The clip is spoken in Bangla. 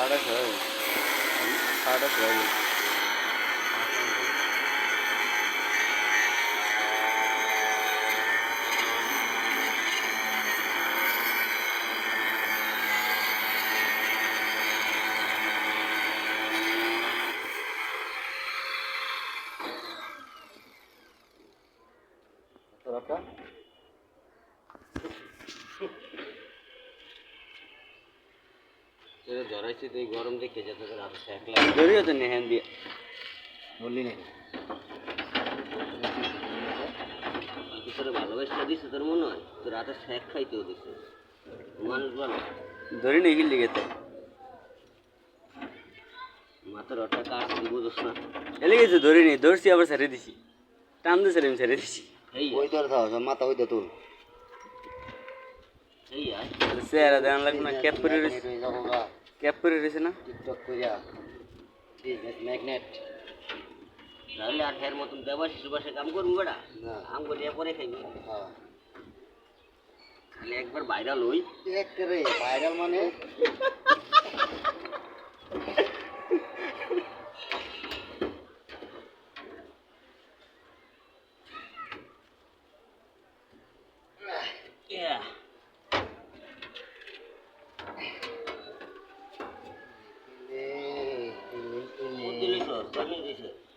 সাড়ে ছয় সাড়ে ছয় তোরাটা ধরাইছি তুই গরম দেখে যেতে রাতে একলা ধরিও তো নেহেন দিয়ে বললি না তোর ভালোবাসা দিছে তোর মনে হয় তোর রাতে শেখ খাইতেও দিছে মানুষ ভালো ধরি নেই গিল লিগে তো মাথার ওটা কাটছে বুঝোস না এলে গেছে ধরি নেই ধরছি আবার ছেড়ে দিছি টান দিয়ে ছেড়ে ছেড়ে দিছি এই ওই তোর দাও মাথা ওই দে তুল এই আয় চেহারা দেখান লাগবে না ক্যাপ করে রয়েছে তুই যাবো গা ক্যাপ করে রয়েছে না টিকটক কইরা বিজনেস ম্যাগনেট তাহলে আর এর মতন দেবাশিস বাসে কাম করবো বেটা না আম করিয়া পরে খাইবি হ্যাঁ খালি একবার ভাইরাল হই একেবারে ভাইরাল মানে